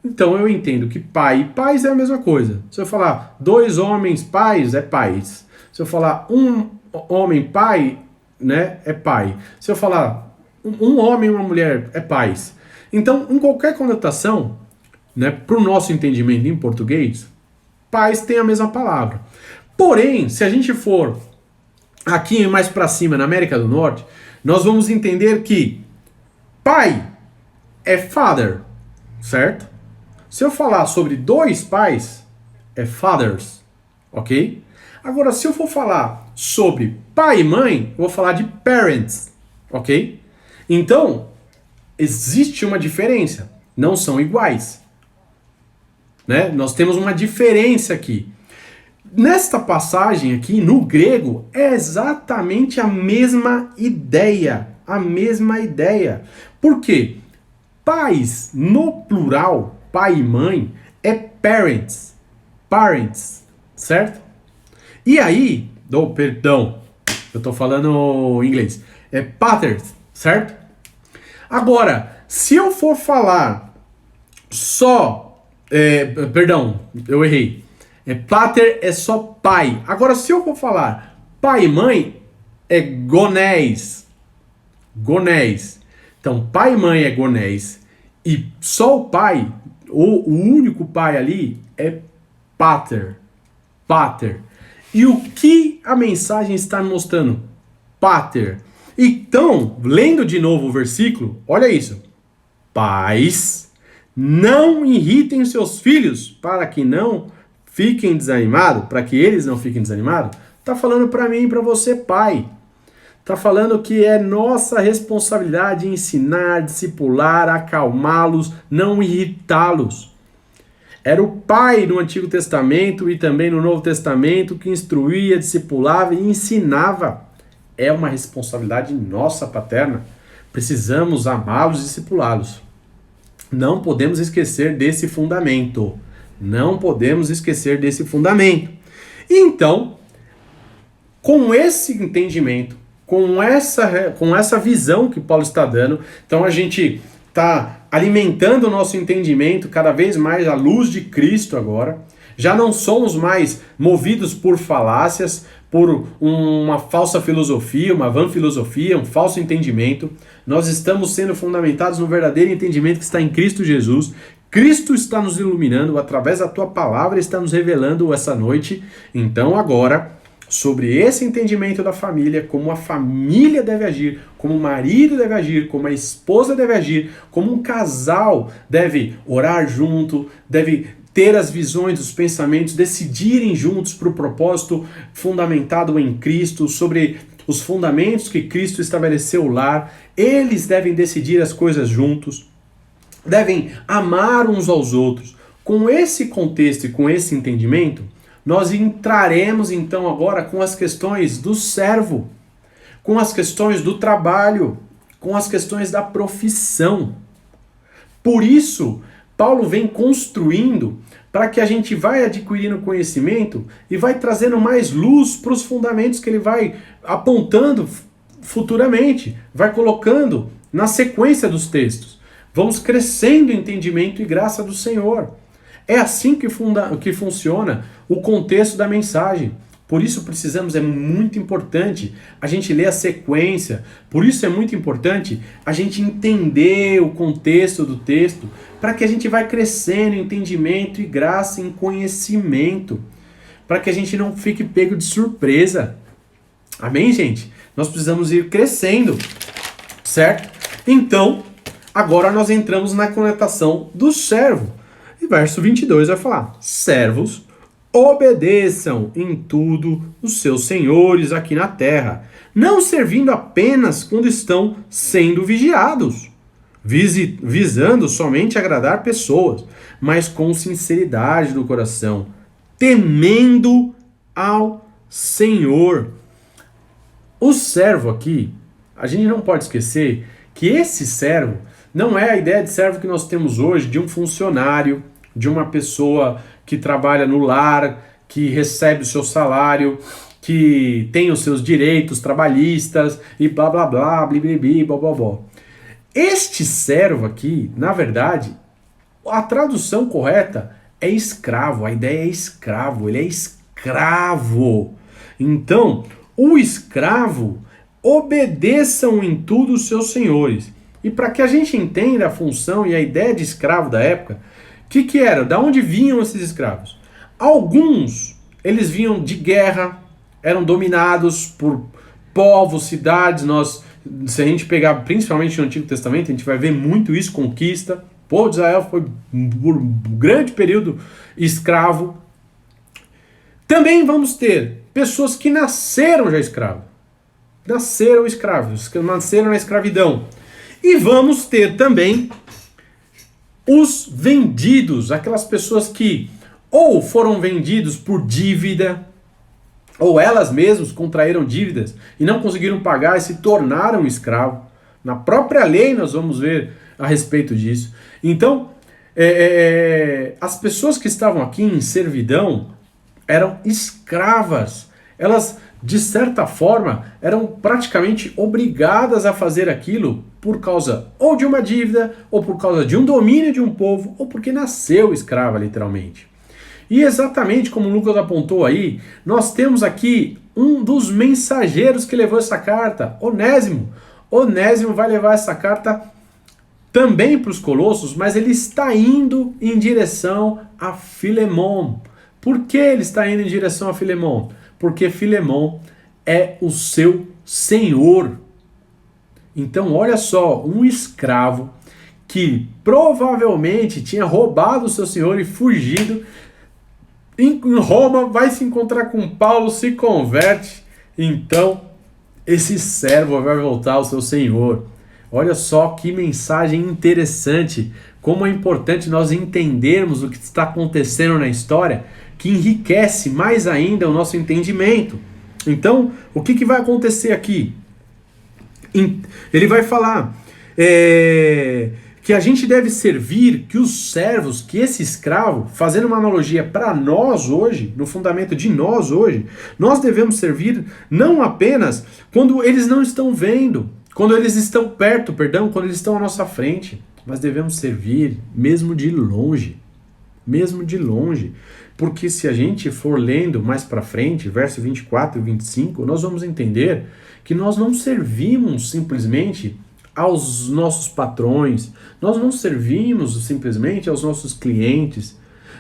Então eu entendo que pai e pais é a mesma coisa. Se eu falar dois homens pais, é pais. Se eu falar um homem pai, né, é pai. Se eu falar um homem e uma mulher, é pais. Então, em qualquer conotação, né, para o nosso entendimento em português, pais tem a mesma palavra. Porém, se a gente for aqui mais para cima, na América do Norte, nós vamos entender que pai é father, certo? Se eu falar sobre dois pais, é fathers, ok? Agora, se eu for falar sobre pai e mãe, eu vou falar de parents, ok? Então, existe uma diferença, não são iguais, né? Nós temos uma diferença aqui. Nesta passagem aqui, no grego, é exatamente a mesma ideia. A mesma ideia. Por quê? Pais, no plural, pai e mãe, é parents. Parents, certo? E aí, perdão, eu tô falando inglês. É pathers, certo? Agora, se eu for falar só... perdão, eu errei. Pater é só pai. Agora, se eu for falar pai e mãe, é gonés. Gonés. Então, pai e mãe é gonés. E só o pai, o único pai ali, é pater. Pater. E o que a mensagem está mostrando? Pater. Então, lendo de novo o versículo, olha isso. Pais, não irritem seus filhos para que não fiquem desanimados, para que eles não fiquem desanimados. Tá falando para mim e para você, pai. Tá falando que é nossa responsabilidade ensinar, discipular, acalmá-los, não irritá-los. Era o pai no Antigo Testamento e também no Novo Testamento que instruía, discipulava e ensinava. É uma responsabilidade nossa paterna. Precisamos amá-los e discipulá-los. Não podemos esquecer desse fundamento. Não podemos esquecer desse fundamento. E então, com esse entendimento, com essa visão que Paulo está dando, então a gente está alimentando o nosso entendimento cada vez mais à luz de Cristo agora. Já não somos mais movidos por falácias, por uma falsa filosofia, uma vã filosofia, um falso entendimento. Nós estamos sendo fundamentados no verdadeiro entendimento que está em Cristo Jesus. Cristo está nos iluminando, através da tua palavra está nos revelando essa noite. Então agora, sobre esse entendimento da família, como a família deve agir, como o marido deve agir, como a esposa deve agir, como um casal deve orar junto, deve ter as visões, os pensamentos, decidirem juntos para o propósito fundamentado em Cristo, sobre os fundamentos que Cristo estabeleceu o lar. Eles devem decidir as coisas juntos, devem amar uns aos outros. Com esse contexto e com esse entendimento, nós entraremos então agora com as questões do servo, com as questões do trabalho, com as questões da profissão. Por isso, Paulo vem construindo para que a gente vai adquirindo conhecimento e vai trazendo mais luz para os fundamentos que ele vai apontando futuramente, vai colocando na sequência dos textos. Vamos crescendo em entendimento e graça do Senhor. É assim que funciona o contexto da mensagem. Por isso precisamos, é muito importante a gente ler a sequência, por isso é muito importante a gente entender o contexto do texto, para que a gente vai crescendo em entendimento e graça, em conhecimento, para que a gente não fique pego de surpresa. Amém, gente? Nós precisamos ir crescendo, certo? Então, agora nós entramos na conotação do servo. E verso 22 vai falar: servos, obedeçam em tudo os seus senhores aqui na terra, não servindo apenas quando estão sendo vigiados, visando somente agradar pessoas, mas com sinceridade do coração, temendo ao Senhor. O servo aqui, a gente não pode esquecer que esse servo não é a ideia de servo que nós temos hoje, de um funcionário, de uma pessoa que trabalha no lar, que recebe o seu salário, que tem os seus direitos trabalhistas e blá blá blá, bliblibi, blá blá blá. Este servo aqui, na verdade, a tradução correta é escravo, a ideia é escravo, ele é escravo. Então, o escravo, obedeçam em tudo os seus senhores. E para que a gente entenda a função e a ideia de escravo da época, o que era? Da onde vinham esses escravos? Alguns, eles vinham de guerra, eram dominados por povos, cidades. Se a gente pegar principalmente no Antigo Testamento, a gente vai ver muito isso, conquista. O povo de Israel foi por um grande período escravo. Também vamos ter pessoas que nasceram já escravos. Nasceram escravos, que nasceram na escravidão. E vamos ter também os vendidos, aquelas pessoas que ou foram vendidos por dívida, ou elas mesmas contraíram dívidas e não conseguiram pagar e se tornaram escravos. Na própria lei nós vamos ver a respeito disso. Então, as pessoas que estavam aqui em servidão eram escravas. Elas, de certa forma, eram praticamente obrigadas a fazer aquilo por causa ou de uma dívida, ou por causa de um domínio de um povo, ou porque nasceu escrava, literalmente. E exatamente como o Lucas apontou aí, nós temos aqui um dos mensageiros que levou essa carta, Onésimo. Onésimo vai levar essa carta também para os Colossos, mas ele está indo em direção a Filemon. Por que ele está indo em direção a Filemon? Porque Filemon é o seu senhor. Então, olha só, um escravo que provavelmente tinha roubado o seu senhor e fugido, em Roma vai se encontrar com Paulo, se converte, então esse servo vai voltar ao seu senhor. Olha só que mensagem interessante, como é importante nós entendermos o que está acontecendo na história, que enriquece mais ainda o nosso entendimento. Então, o que vai acontecer aqui? Ele vai falar que a gente deve servir, que os servos, que esse escravo, fazendo uma analogia para nós hoje, no fundamento de nós hoje, nós devemos servir não apenas quando eles não estão vendo, quando eles estão perto, perdão, quando eles estão à nossa frente, mas devemos servir mesmo de longe. Mesmo de longe. Porque se a gente for lendo mais para frente, verso 24 e 25, nós vamos entender que nós não servimos simplesmente aos nossos patrões, nós não servimos simplesmente aos nossos clientes,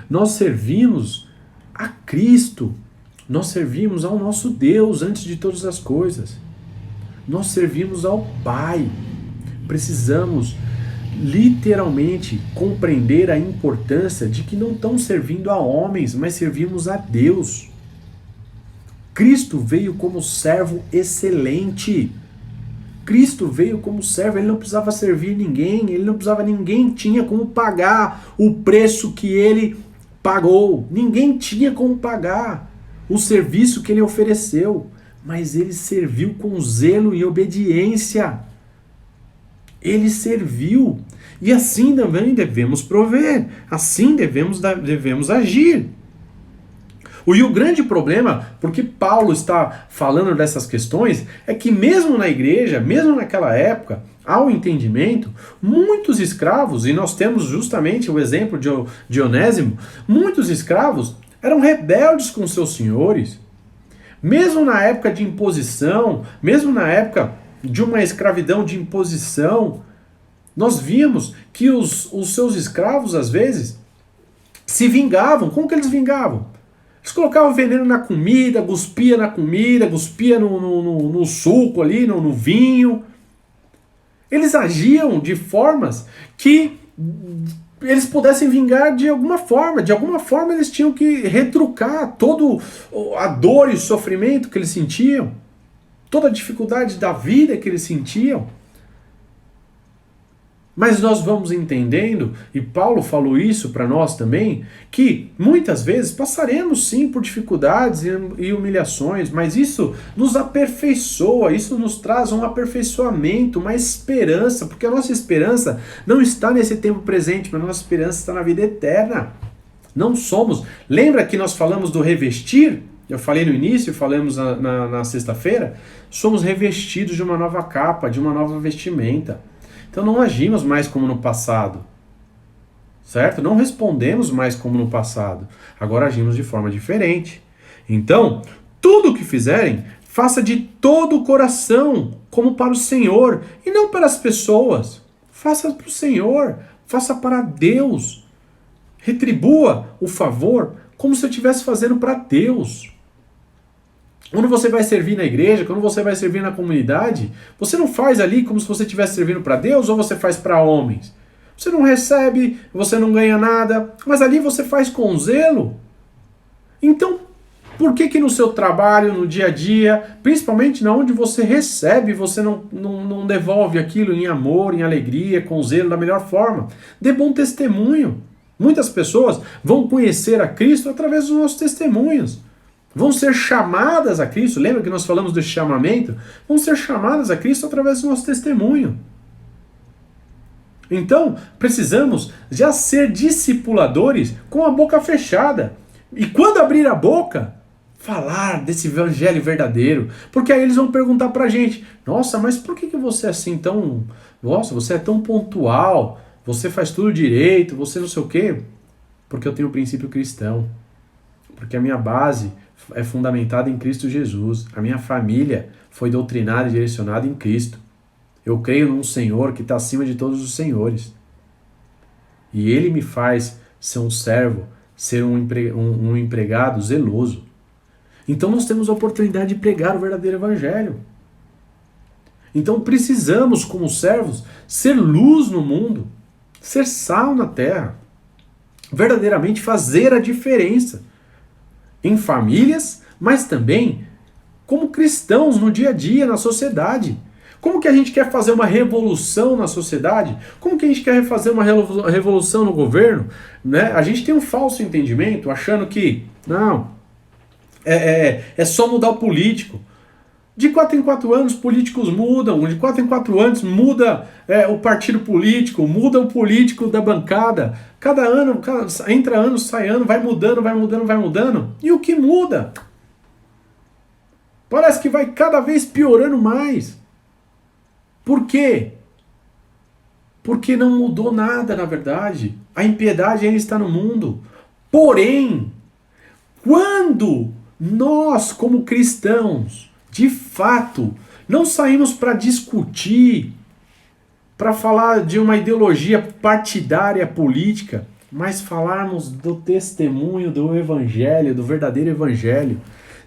nós servimos a Cristo, nós servimos ao nosso Deus antes de todas as coisas, nós servimos ao Pai. Precisamos literalmente compreender a importância de que não estamos servindo a homens, mas servimos a Deus. Cristo veio como servo excelente. Cristo veio como servo, ele não precisava servir ninguém, ninguém tinha como pagar o preço que ele pagou. Ninguém tinha como pagar o serviço que ele ofereceu, mas ele serviu com zelo e obediência. Ele serviu. E assim também devemos prover. Assim devemos agir. E o grande problema, porque Paulo está falando dessas questões, é que mesmo na igreja, mesmo naquela época, ao entendimento, muitos escravos, e nós temos justamente o exemplo de Onésimo, muitos escravos eram rebeldes com seus senhores. Mesmo na época de imposição, mesmo na época de uma escravidão de imposição, nós vimos que os seus escravos, às vezes, se vingavam. Como que eles vingavam? Eles colocavam veneno na comida, cuspia no suco ali, no vinho. Eles agiam de formas que eles pudessem vingar de alguma forma. De alguma forma eles tinham que retrucar toda a dor e o sofrimento que eles sentiam, toda a dificuldade da vida que eles sentiam. Mas nós vamos entendendo, e Paulo falou isso para nós também, que muitas vezes passaremos sim por dificuldades e humilhações, mas isso nos aperfeiçoa, isso nos traz um aperfeiçoamento, uma esperança, porque a nossa esperança não está nesse tempo presente, mas a nossa esperança está na vida eterna. Não somos. Lembra que nós falamos do revestir? Eu falei no início, falamos na sexta-feira, somos revestidos de uma nova capa, de uma nova vestimenta. Então não agimos mais como no passado, certo? Não respondemos mais como no passado. Agora agimos de forma diferente. Então, tudo o que fizerem, faça de todo o coração, como para o Senhor, e não para as pessoas. Faça para o Senhor, faça para Deus. Retribua o favor como se eu estivesse fazendo para Deus. Quando você vai servir na igreja, quando você vai servir na comunidade, você não faz ali como se você estivesse servindo para Deus ou você faz para homens. Você não recebe, você não ganha nada, mas ali você faz com zelo. Então, por que no seu trabalho, no dia a dia, principalmente na onde você recebe, você não devolve aquilo em amor, em alegria, com zelo, da melhor forma? Dê bom testemunho. Muitas pessoas vão conhecer a Cristo através dos nossos testemunhos. Vão ser chamadas a Cristo, lembra que nós falamos do chamamento? Vão ser chamadas a Cristo através do nosso testemunho. Então, precisamos já ser discipuladores com a boca fechada. E quando abrir a boca, falar desse evangelho verdadeiro. Porque aí eles vão perguntar pra gente, nossa, mas por que você é assim tão... Nossa, você é tão pontual, você faz tudo direito, você não sei o quê. Porque eu tenho o princípio cristão. Porque a minha base é fundamentada em Cristo Jesus. A minha família foi doutrinada e direcionada em Cristo. Eu creio num Senhor que está acima de todos os senhores. E Ele me faz ser um servo, ser um empregado zeloso. Então nós temos a oportunidade de pregar o verdadeiro evangelho. Então precisamos, como servos, ser luz no mundo, ser sal na terra, verdadeiramente fazer a diferença em famílias, mas também como cristãos no dia a dia, na sociedade. Como que a gente quer fazer uma revolução na sociedade? Como que a gente quer fazer uma revolução no governo? Né? A gente tem um falso entendimento, achando que, não, é só mudar o político. De 4 em 4 anos, políticos mudam. De 4 em 4 anos, muda o partido político, muda o político da bancada. Cada ano, entra ano, sai ano, vai mudando, vai mudando, vai mudando. E o que muda? Parece que vai cada vez piorando mais. Por quê? Porque não mudou nada, na verdade. A impiedade ainda está no mundo. Porém, quando nós, como cristãos, de fato, não saímos para discutir, para falar de uma ideologia partidária política, mas falarmos do testemunho do evangelho, do verdadeiro evangelho,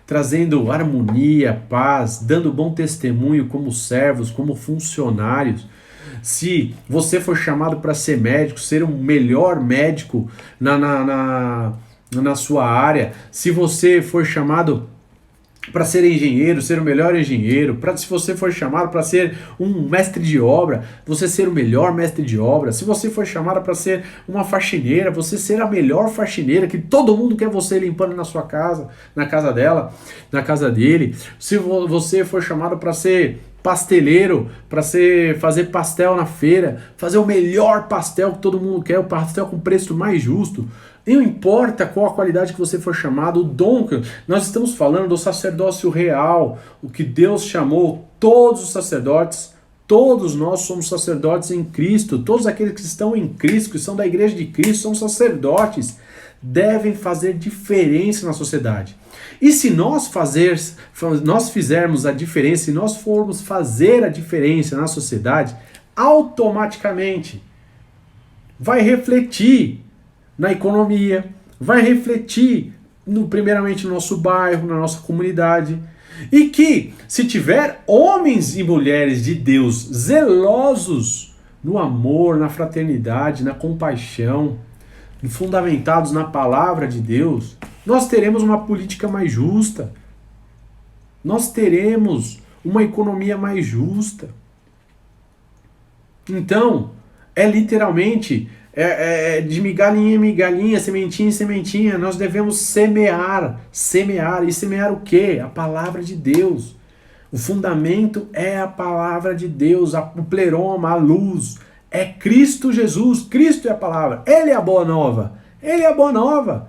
trazendo harmonia, paz, dando bom testemunho como servos, como funcionários. Se você for chamado para ser médico, ser um melhor médico na sua área, se você for chamado para ser engenheiro, ser o melhor engenheiro, se você for chamado para ser um mestre de obra, você ser o melhor mestre de obra, se você for chamado para ser uma faxineira, você ser a melhor faxineira, que todo mundo quer você limpando na sua casa, na casa dela, na casa dele, se você for chamado para ser pasteleiro, para fazer pastel na feira, fazer o melhor pastel que todo mundo quer, o pastel com preço mais justo. Não importa qual a qualidade que você for chamado, o dom que nós estamos falando do sacerdócio real, o que Deus chamou todos os sacerdotes, todos nós somos sacerdotes em Cristo, todos aqueles que estão em Cristo, que são da igreja de Cristo, são sacerdotes, devem fazer diferença na sociedade. E se nós fizermos a diferença, se nós formos fazer a diferença na sociedade, automaticamente vai refletir na economia, vai refletir primeiramente no nosso bairro, na nossa comunidade. E que, se tiver homens e mulheres de Deus zelosos no amor, na fraternidade, na compaixão, fundamentados na palavra de Deus, nós teremos uma política mais justa, nós teremos uma economia mais justa. Então, é literalmente de migalhinha em migalhinha, sementinha em sementinha, nós devemos semear. E semear o quê? A palavra de Deus. O fundamento é a palavra de Deus, o pleroma, a luz. É Cristo Jesus, Cristo é a palavra. Ele é a boa nova. Ele é a boa nova.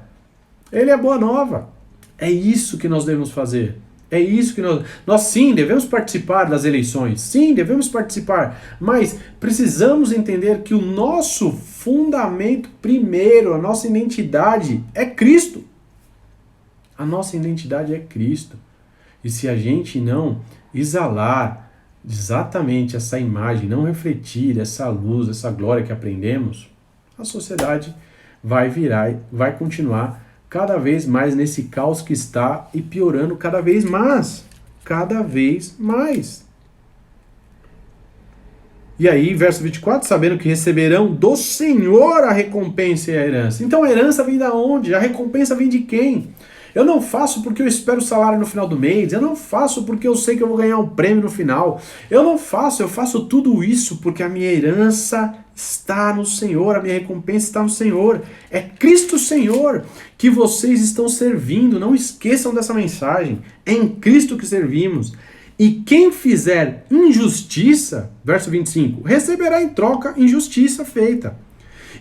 Ele é a boa nova. É isso que nós devemos fazer. É isso que nós sim, devemos participar das eleições. Sim, devemos participar. Mas precisamos entender que o nosso fundamento primeiro, a nossa identidade é Cristo. A nossa identidade é Cristo. E se a gente não exalar exatamente essa imagem, não refletir essa luz, essa glória que aprendemos, a sociedade vai virar, vai continuar cada vez mais nesse caos que está e piorando cada vez mais. Cada vez mais. E aí, verso 24, sabendo que receberão do Senhor a recompensa e a herança. Então a herança vem da onde? A recompensa vem de quem? Eu não faço porque eu espero o salário no final do mês. Eu não faço porque eu sei que eu vou ganhar um prêmio no final. Eu faço tudo isso porque a minha herança está no Senhor, a minha recompensa está no Senhor. É Cristo Senhor que vocês estão servindo. Não esqueçam dessa mensagem. É em Cristo que servimos. E quem fizer injustiça, verso 25, receberá em troca injustiça feita.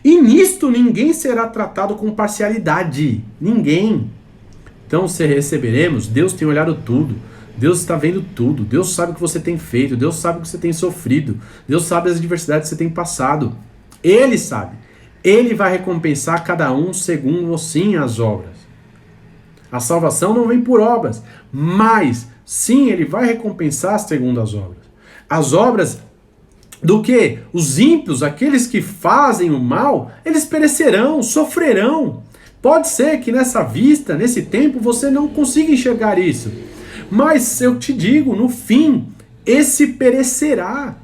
E nisto ninguém será tratado com parcialidade. Ninguém. Então, se receberemos, Deus tem olhado tudo. Deus está vendo tudo. Deus sabe o que você tem feito. Deus sabe o que você tem sofrido. Deus sabe as adversidades que você tem passado. Ele sabe. Ele vai recompensar cada um segundo, sim, as obras. A salvação não vem por obras, mas, sim, ele vai recompensar segundo as obras. As obras do que? Os ímpios, aqueles que fazem o mal, eles perecerão, sofrerão. Pode ser que nessa vista, nesse tempo, você não consiga enxergar isso. Mas eu te digo, no fim, esse perecerá.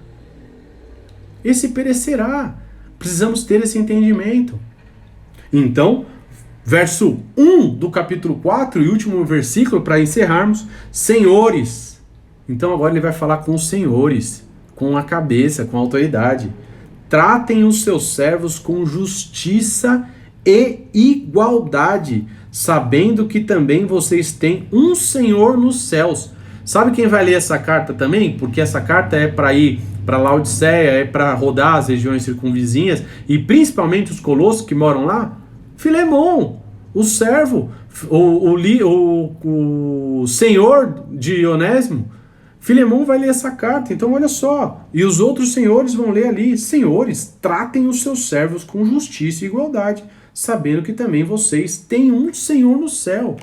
Esse perecerá. Precisamos ter esse entendimento. Então, verso 1 do capítulo 4 e último versículo para encerrarmos, senhores. Então agora ele vai falar com os senhores, com a cabeça, com a autoridade. Tratem os seus servos com justiça e igualdade, sabendo que também vocês têm um Senhor nos céus. Sabe quem vai ler essa carta também? Porque essa carta é para ir para Laodiceia, é para rodar as regiões circunvizinhas e principalmente os colossos que moram lá. Filemon, o servo, o senhor de Onésimo. Filemon vai ler essa carta, então olha só. E os outros senhores vão ler ali: senhores, tratem os seus servos com justiça e igualdade, sabendo que também vocês têm um Senhor no céu.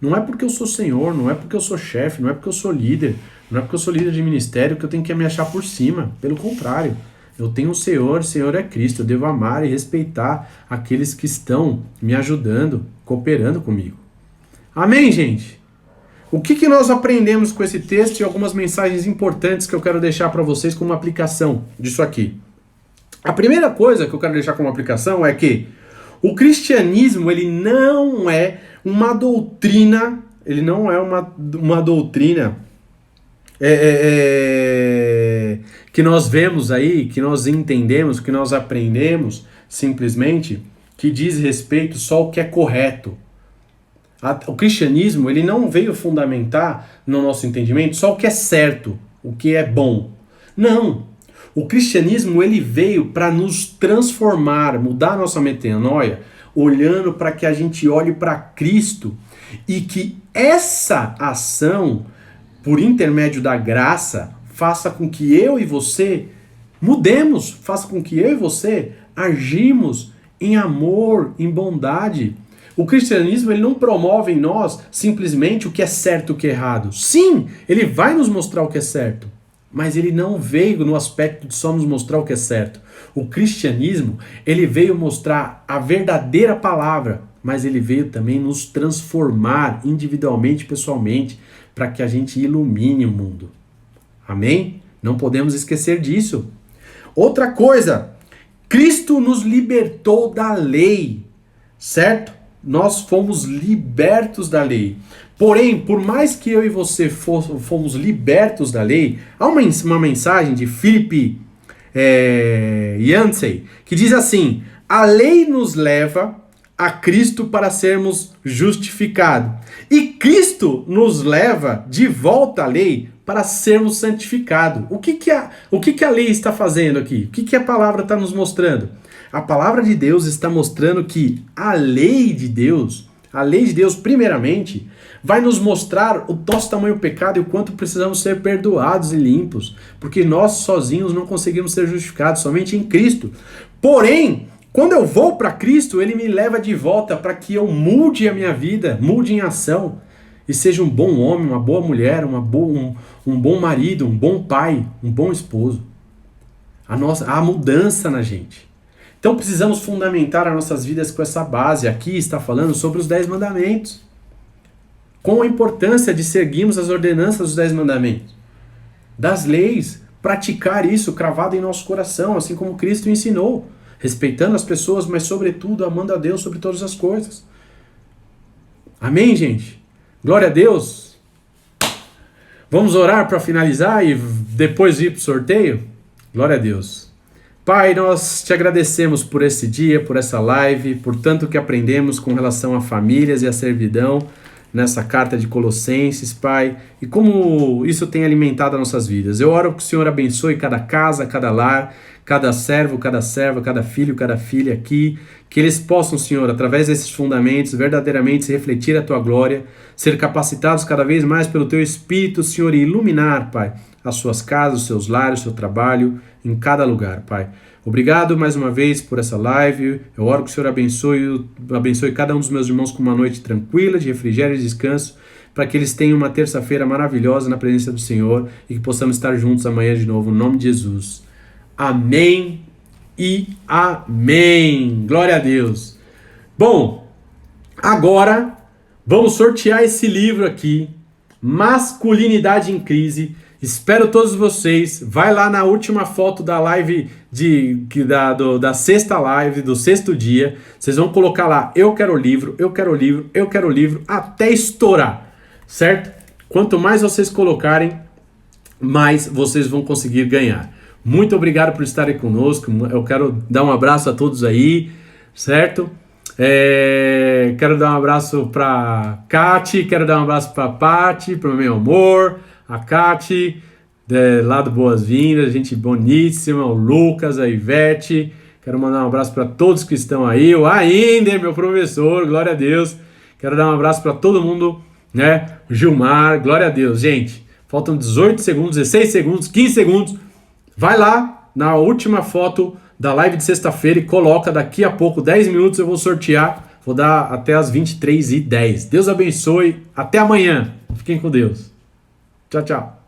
Não é porque eu sou senhor, não é porque eu sou chefe, não é porque eu sou líder, não é porque eu sou líder de ministério que eu tenho que me achar por cima. Pelo contrário, eu tenho um Senhor, o Senhor é Cristo. Eu devo amar e respeitar aqueles que estão me ajudando, cooperando comigo. Amém, gente? O que nós aprendemos com esse texto e algumas mensagens importantes que eu quero deixar para vocês como aplicação disso aqui? A primeira coisa que eu quero deixar como aplicação é que o cristianismo, ele não é uma doutrina, que nós vemos aí, que nós entendemos, que nós aprendemos simplesmente, que diz respeito só ao que é correto. O cristianismo, ele não veio fundamentar no nosso entendimento só o que é certo, o que é bom. Não. O cristianismo, ele veio para nos transformar, mudar a nossa metanoia, olhando para que a gente olhe para Cristo e que essa ação, por intermédio da graça, faça com que eu e você mudemos, faça com que eu e você agimos em amor, em bondade. O cristianismo, ele não promove em nós simplesmente o que é certo e o que é errado. Sim, ele vai nos mostrar o que é certo, mas ele não veio no aspecto de só nos mostrar o que é certo. O cristianismo, ele veio mostrar a verdadeira palavra, mas ele veio também nos transformar individualmente, pessoalmente, para que a gente ilumine o mundo. Amém? Não podemos esquecer disso. Outra coisa, Cristo nos libertou da lei, certo? Nós fomos libertos da lei. Porém, por mais que eu e você fomos libertos da lei, há uma mensagem de Philip Yancey que diz assim: a lei nos leva a Cristo para sermos justificados. E Cristo nos leva de volta à lei para sermos santificados. O que a lei está fazendo aqui? O que a palavra está nos mostrando? A palavra de Deus está mostrando que a lei de Deus, primeiramente, vai nos mostrar o nosso tamanho pecado e o quanto precisamos ser perdoados e limpos, porque nós sozinhos não conseguimos ser justificados, somente em Cristo. Porém, quando eu vou para Cristo, Ele me leva de volta para que eu mude a minha vida, mude em ação, e seja um bom homem, uma boa mulher, um bom marido, um bom pai, um bom esposo. A mudança na gente. Então precisamos fundamentar as nossas vidas com essa base. Aqui está falando sobre os 10 mandamentos. Com a importância de seguirmos as ordenanças dos 10 mandamentos. Das leis, praticar isso cravado em nosso coração, assim como Cristo ensinou. Respeitando as pessoas, mas sobretudo amando a Deus sobre todas as coisas. Amém, gente? Glória a Deus. Vamos orar para finalizar e depois ir para o sorteio? Glória a Deus. Pai, nós te agradecemos por esse dia, por essa live, por tanto que aprendemos com relação a famílias e a servidão nessa carta de Colossenses, Pai, e como isso tem alimentado as nossas vidas. Eu oro que o Senhor abençoe cada casa, cada lar, cada servo, cada serva, cada filho, cada filha aqui, que eles possam, Senhor, através desses fundamentos, verdadeiramente se refletir a Tua glória, ser capacitados cada vez mais pelo Teu Espírito, Senhor, e iluminar, Pai, as suas casas, os seus lares, o seu trabalho, em cada lugar, Pai. Obrigado mais uma vez por essa live. Eu oro que o Senhor abençoe cada um dos meus irmãos com uma noite tranquila, de refrigério e descanso, para que eles tenham uma terça-feira maravilhosa na presença do Senhor e que possamos estar juntos amanhã de novo, no nome de Jesus. Amém e amém. Glória a Deus. Bom, agora vamos sortear esse livro aqui, Masculinidade em Crise. Espero todos vocês. Vai lá na última foto da live da sexta live, do sexto dia. Vocês vão colocar lá, eu quero o livro, eu quero o livro, eu quero o livro, até estourar, certo? Quanto mais vocês colocarem, mais vocês vão conseguir ganhar. Muito obrigado por estarem conosco. Eu quero dar um abraço a todos aí, certo? Quero dar um abraço pra Kati, quero dar um abraço pra Pati, pro meu amor, a Kati, lá do Boas-Vindas, gente boníssima, o Lucas, a Ivete. Quero mandar um abraço para todos que estão aí, o Ainda, meu professor, glória a Deus. Quero dar um abraço para todo mundo, né? O Gilmar, glória a Deus. Gente, faltam 18 segundos, 16 segundos, 15 segundos. Vai lá na última foto da live de sexta-feira e coloca daqui a pouco, 10 minutos eu vou sortear. Vou dar até as 23h10. Deus abençoe. Até amanhã. Fiquem com Deus. Tchau, tchau.